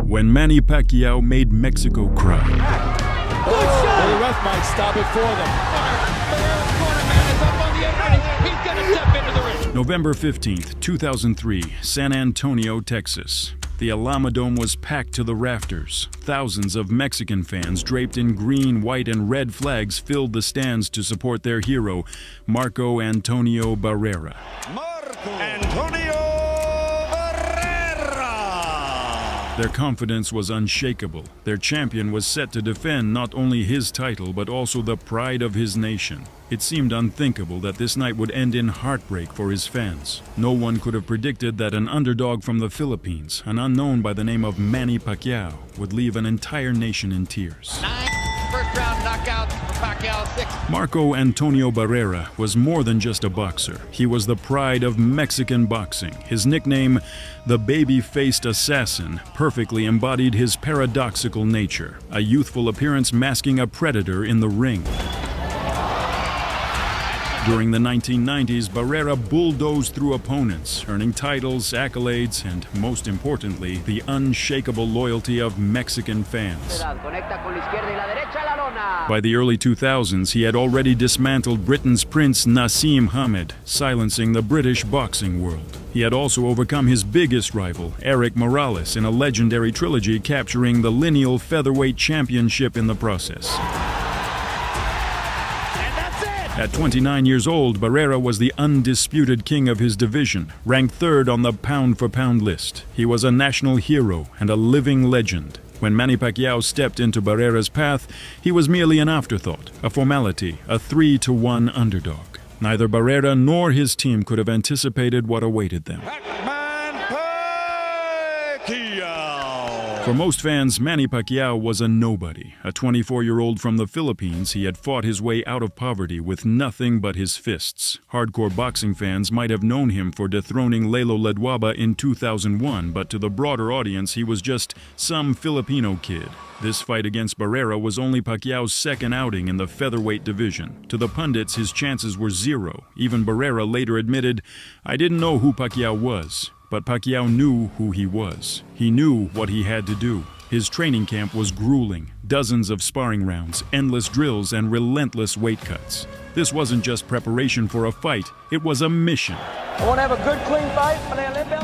When Manny Pacquiao made Mexico cry. Good shot! Well, the ref might stop it for them. Barrera's corner man is up on the apron. He's going to step into the ring. November 15th, 2003, San Antonio, Texas. The Alamodome was packed to the rafters. Thousands of Mexican fans draped in green, white, and red flags filled the stands to support their hero, Marco Antonio Barrera. Marco Antonio Barrera! Their confidence was unshakable. Their champion was set to defend not only his title, but also the pride of his nation. It seemed unthinkable that this night would end in heartbreak for his fans. No one could have predicted that an underdog from the Philippines, an unknown by the name of Manny Pacquiao, would leave an entire nation in tears. 9 first-round knockouts for Pacquiao, 6. Marco Antonio Barrera was more than just a boxer. He was the pride of Mexican boxing. His nickname, the baby-faced assassin, perfectly embodied his paradoxical nature, a youthful appearance masking a predator in the ring. During the 1990s, Barrera bulldozed through opponents, earning titles, accolades, and, most importantly, the unshakable loyalty of Mexican fans. By the early 2000s, he had already dismantled Britain's Prince Naseem Hamed, silencing the British boxing world. He had also overcome his biggest rival, Erik Morales, in a legendary trilogy, capturing the lineal featherweight championship in the process. At 29 years old, Barrera was the undisputed king of his division, ranked third on the pound-for-pound list. He was a national hero and a living legend. When Manny Pacquiao stepped into Barrera's path, he was merely an afterthought, a formality, a 3-1 underdog. Neither Barrera nor his team could have anticipated what awaited them. Pac-Man Pacquiao! For most fans, Manny Pacquiao was a nobody. A 24-year-old from the Philippines, he had fought his way out of poverty with nothing but his fists. Hardcore boxing fans might have known him for dethroning Lelo Ledwaba in 2001, but to the broader audience, he was just some Filipino kid. This fight against Barrera was only Pacquiao's second outing in the featherweight division. To the pundits, his chances were zero. Even Barrera later admitted, "I didn't know who Pacquiao was." But Pacquiao knew who he was. He knew what he had to do. His training camp was grueling. Dozens of sparring rounds, endless drills, and relentless weight cuts. This wasn't just preparation for a fight, it was a mission. I want to have a good, clean fight para el limpio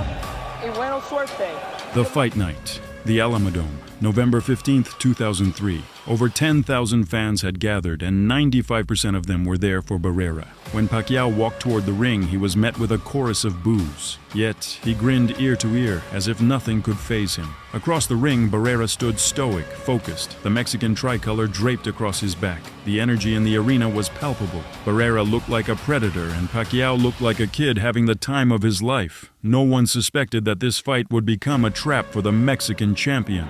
y buena suerte. The fight night, the Alamodome, November 15th, 2003. Over 10,000 fans had gathered, and 95% of them were there for Barrera. When Pacquiao walked toward the ring, he was met with a chorus of boos. Yet, he grinned ear to ear, as if nothing could faze him. Across the ring, Barrera stood stoic, focused, the Mexican tricolor draped across his back. The energy in the arena was palpable. Barrera looked like a predator, and Pacquiao looked like a kid having the time of his life. No one suspected that this fight would become a trap for the Mexican champion.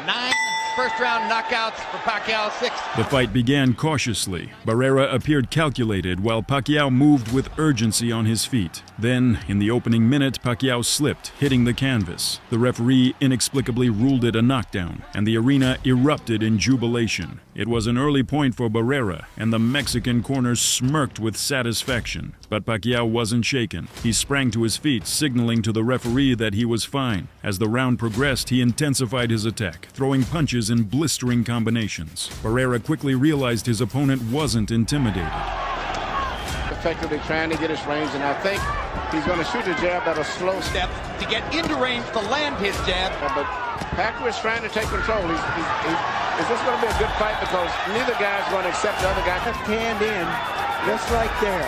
9 first-round knockouts for Pacquiao, 6. The fight began cautiously. Barrera appeared calculated, while Pacquiao moved with urgency on his feet. Then, in the opening minute, Pacquiao slipped, hitting the canvas. The referee inexplicably ruled it a knockdown, and the arena erupted in jubilation. It was an early point for Barrera, and the Mexican corner smirked with satisfaction. But Pacquiao wasn't shaken. He sprang to his feet, signaling to the referee that he was fine. As the round progressed, he intensified his attack, throwing punches in blistering combinations. Barrera quickly realized his opponent wasn't intimidated. Effectively trying to get his range, and I think he's going to shoot a jab at a slow step. To get into range to land his jab. But Pacquiao is trying to take control. Is this going to be a good fight? Because neither guy's going to accept the other guy. Left hand in, just right there.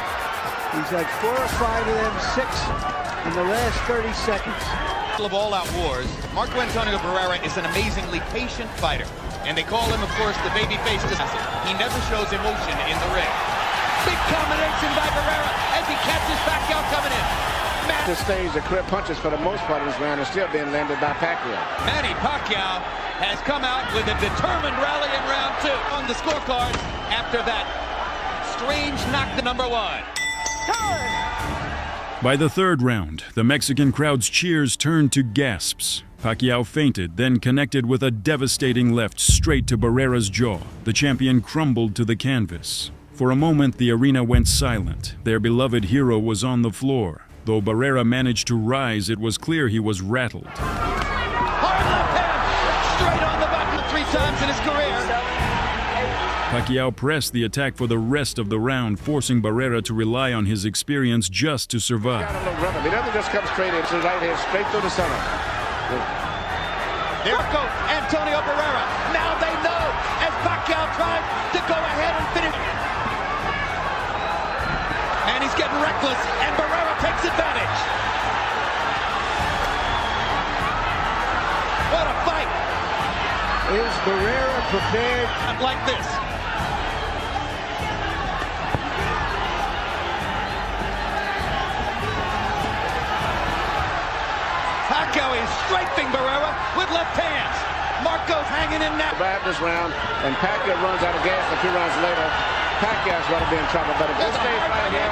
He's had 4 or 5 of them, 6 in the last 30 seconds. Of all-out wars, Marco Antonio Barrera is an amazingly patient fighter. And they call him, of course, the baby-faced assassin. He never shows emotion in the ring. Big combination by Barrera as he catches Pacquiao coming in. At this stage, the clear punches for the most part of this round are still being landed by Pacquiao. Manny Pacquiao has come out with a determined rally in round 2 on the scorecards after that strange knock to number 1. By the third round, the Mexican crowd's cheers turned to gasps. Pacquiao feinted, then connected with a devastating left straight to Barrera's jaw. The champion crumbled to the canvas. For a moment, the arena went silent. Their beloved hero was on the floor. Though Barrera managed to rise, it was clear he was rattled. Oh, times in his career. Pacquiao pressed the attack for the rest of the round, forcing Barrera to rely on his experience just to survive. Got a little rhythm. He doesn't just come straight into the right hand, straight through the center. There goes Antonio Barrera. Now they know as Pacquiao tries to go ahead and finish. And he's getting reckless, and Barrera takes advantage. What a fight! Is Barrera prepared? Not like this. Pacquiao is strafing Barrera with left hands. Marco's hanging in now. Survive this round, and Pacquiao runs out of gas a few rounds later. Pacquiao's going to be in trouble, but if this stays right here,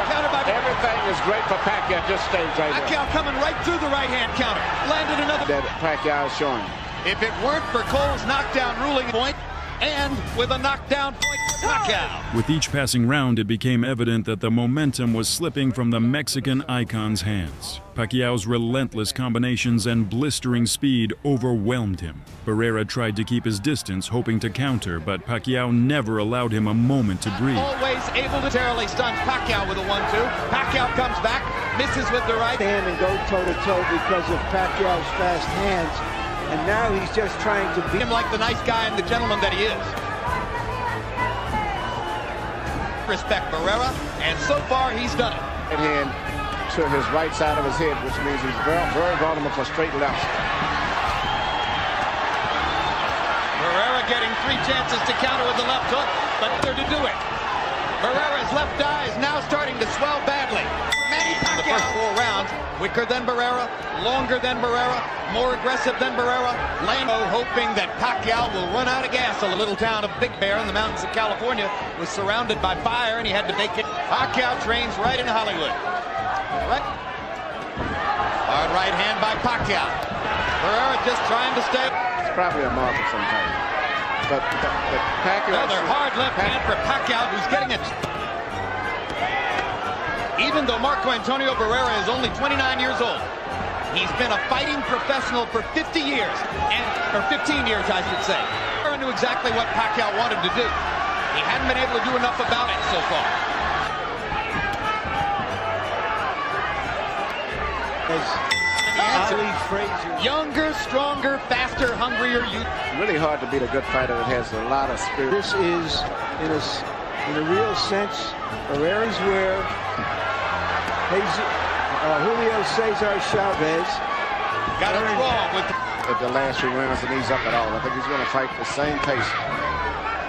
everything is great for Pacquiao. Just stays right there. Pacquiao coming right through the right-hand counter. Landed another. That Pacquiao is showing. If it weren't for Cole's knockdown ruling point, and with a knockdown point for Pacquiao. With each passing round, it became evident that the momentum was slipping from the Mexican icon's hands. Pacquiao's relentless combinations and blistering speed overwhelmed him. Barrera tried to keep his distance, hoping to counter, but Pacquiao never allowed him a moment to breathe. Always able to terribly stuns Pacquiao with a 1-2. Pacquiao comes back, misses with the right. Stand and go toe-to-toe because of Pacquiao's fast hands. And now he's just trying to beat Him like the nice guy and the gentleman that he is. Respect Barrera, and so far he's done it. Right hand to his right side of his head, which means he's very vulnerable for straight left. Barrera getting 3 chances to counter with the left hook, but they're to do it. Barrera's left eye is now starting to swell badly. Manny Pacquiao. The first 4 rounds, quicker than Barrera, longer than Barrera, more aggressive than Barrera. Lando hoping that Pacquiao will run out of gas. A little town of Big Bear in the mountains of California was surrounded by fire and he had to vacate. Pacquiao trains right in Hollywood. Right. Hard right hand by Pacquiao. Barrera just trying to stay. It's probably a mark of some kind. But Pacquiao... Another hard left hand for Pacquiao, who's getting it. Even though Marco Antonio Barrera is only 29 years old, he's been a fighting professional for 50 years, or 15 years, I should say. Barrera knew exactly what Pacquiao wanted to do. He hadn't been able to do enough about it so far. Ali Frazier. Younger, stronger, faster, hungrier youth. Really hard to beat a good fighter that has a lot of spirit. This is, in a real sense, Barrera's where Julio Cesar Chavez Got it wrong with at the last 3 rounds and ease up at all. I think he's going to fight the same pace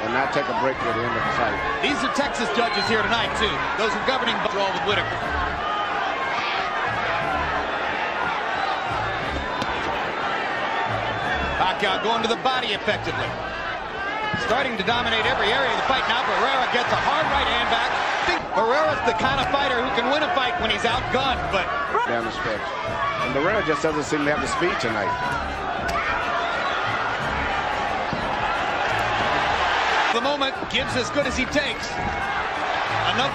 and not take a break at the end of the fight. These are Texas judges here tonight, too. Those are governing draw with Whitaker. Pacquiao going to the body effectively. Starting to dominate every area of the fight now. Barrera gets a hard right hand back. I think Barrera's the kind of fighter who can win a fight when he's outgunned, but... Down the stretch. And Barrera just doesn't seem to have the speed tonight. The moment gives as good as he takes. Enough.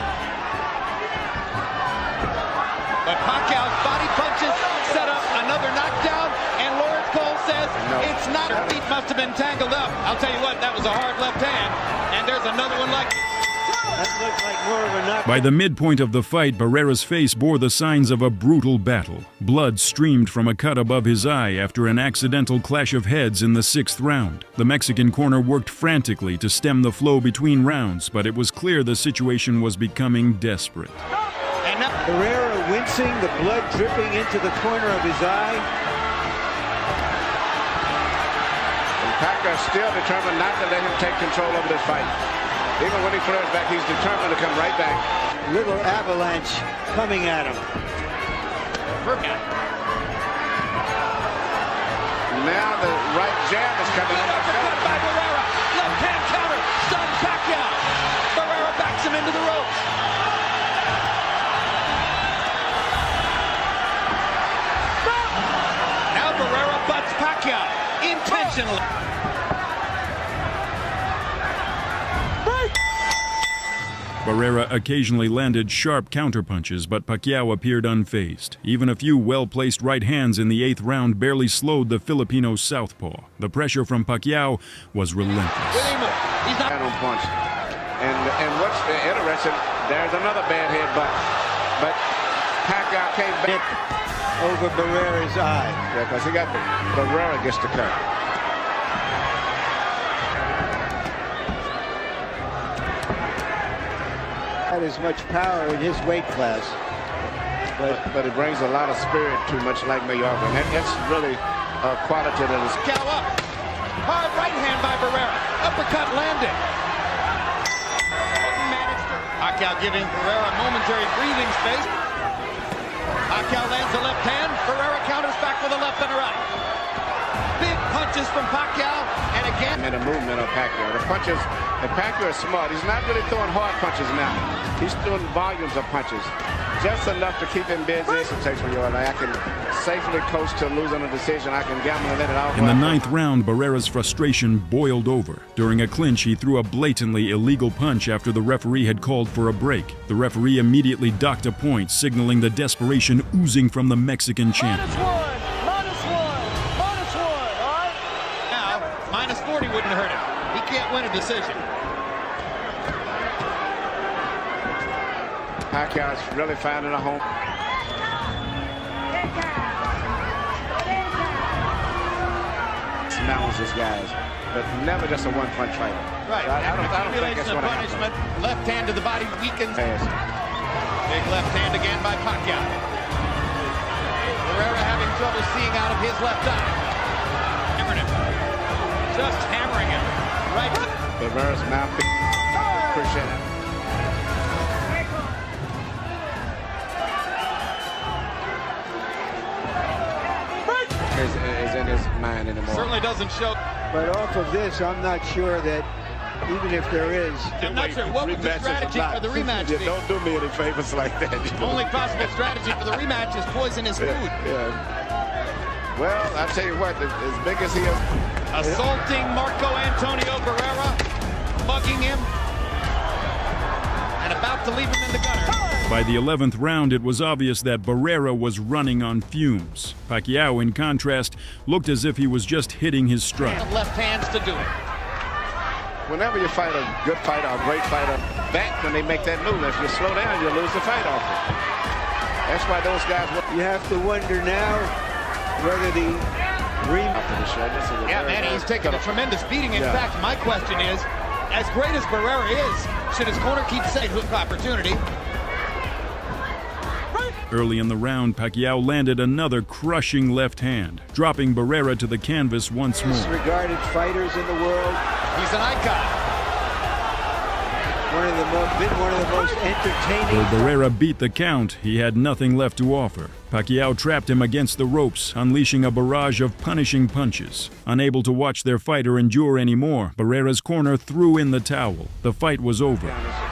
But Pacquiao's body punches set up another knockdown, and Lawrence Cole says it's not. Her feet must have been tangled up. I'll tell you what, that was a hard left hand, and there's another one like it. That looked like more of a knock. By the midpoint of the fight, Barrera's face bore the signs of a brutal battle. Blood streamed from a cut above his eye after an accidental clash of heads in the 6th round. The Mexican corner worked frantically to stem the flow between rounds, but it was clear the situation was becoming desperate. And now Barrera wincing, the blood dripping into the corner of his eye. And Pacquiao still determined not to let him take control over this fight. Even when he flares back, he's determined to come right back. Little avalanche coming at him. Now the right jab is coming. uppercut by Barrera. Left hand counter. Stuns Pacquiao. Barrera backs him into the ropes. Now Barrera butts Pacquiao intentionally. Barrera occasionally landed sharp counterpunches, but Pacquiao appeared unfazed. Even a few well-placed right hands in the 8th round barely slowed the Filipino southpaw. The pressure from Pacquiao was relentless. He's not on punch. And what's interesting, there's another bad headbutt. But Pacquiao came back over Barrera's eye. Yeah, because he got Barrera gets the cut. Had as much power in his weight class. But it brings a lot of spirit too, much like Mayorga. And that's really a quality that is. Pacquiao up. Hard right hand by Barrera. Uppercut landed. Pacquiao giving Barrera a momentary breathing space. Pacquiao lands a left hand. Barrera counters back with a left and a right. Big punches from Pacquiao, and again. And the movement of Pacquiao. The punches, and Pacquiao is smart. He's not really throwing hard punches now. He's throwing volumes of punches. Just enough to keep him busy. It takes for you and I can safely coast to losing a decision. I can gamble and let it out. In the 9th round, Barrera's frustration boiled over. During a clinch, he threw a blatantly illegal punch after the referee had called for a break. The referee immediately docked a point, signaling the desperation oozing from the Mexican champion. -1, all right? Now, -40 wouldn't hurt him. He can't win a decision. Pacquiao's really finding a home. Smells these guys, but never just a one-punch fighter. Right. I don't think that's what punishment. Left hand to the body weakens. Yes. Big left hand again by Pacquiao. Barrera having trouble seeing out of his left eye. Hammering him. Just hammering him. Right. Barrera's mouth. Appreciate it. Is in his mind anymore. Certainly doesn't show. But off of this, I'm not sure that even if there is. I'm not sure. What would the strategy for the rematch be? Don't do me any favors like that. Only possible strategy for the rematch is poison his food. Yeah. Well, I tell you what, as big as he is. Assaulting Marco Antonio Barrera, mugging him, and about to leave him in the gutter. By the 11th round, it was obvious that Barrera was running on fumes. Pacquiao, in contrast, looked as if he was just hitting his stride. Left hands to do it. Whenever you fight a good fighter, a great fighter, back when they make that move. If you slow down, you lose the fight off it. That's why those guys. You have to wonder now whether the Yeah, man, he's taking a tremendous beating. In fact, my question is, as great as Barrera is, should his corner keep saying hook opportunity? Early in the round, Pacquiao landed another crushing left hand, dropping Barrera to the canvas once more. Regarded fighters in the world. He's an icon. Been one of the most entertaining. Though Barrera beat the count, he had nothing left to offer. Pacquiao trapped him against the ropes, unleashing a barrage of punishing punches. Unable to watch their fighter endure anymore, Barrera's corner threw in the towel. The fight was over.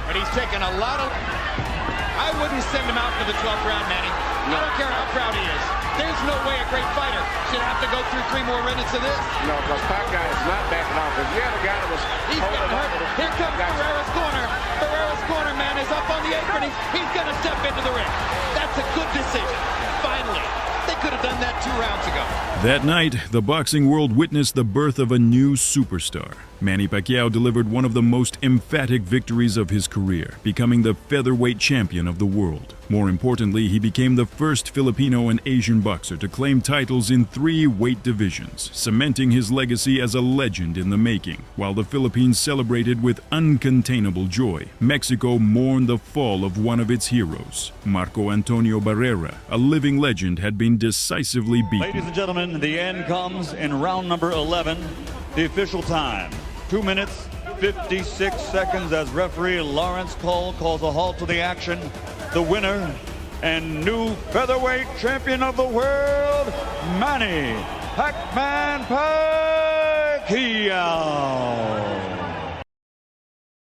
But he's taken a lot of... I wouldn't send him out for the 12th round, Manny. I don't care how proud he is. There's no way a great fighter should have to go through 3 more minutes of this. No, because Pacquiao is not backing off. If you had a guy that was He's getting hurt. Here comes Barrera's corner. Barrera's corner, man, is up on the apron. He's going to step into the ring. That's a good decision. Finally. They could have done that 2 rounds ago. That night, the boxing world witnessed the birth of a new superstar. Manny Pacquiao delivered one of the most emphatic victories of his career, becoming the featherweight champion of the world. More importantly, he became the first Filipino and Asian boxer to claim titles in 3 weight divisions, cementing his legacy as a legend in the making. While the Philippines celebrated with uncontainable joy, Mexico mourned the fall of one of its heroes. Marco Antonio Barrera, a living legend, had been decisively beaten. Ladies and gentlemen, the end comes in round number 11. The official time, 2 minutes, 56 seconds as referee Lawrence Cole calls a halt to the action. The winner and new featherweight champion of the world, Manny Pacman Pacquiao.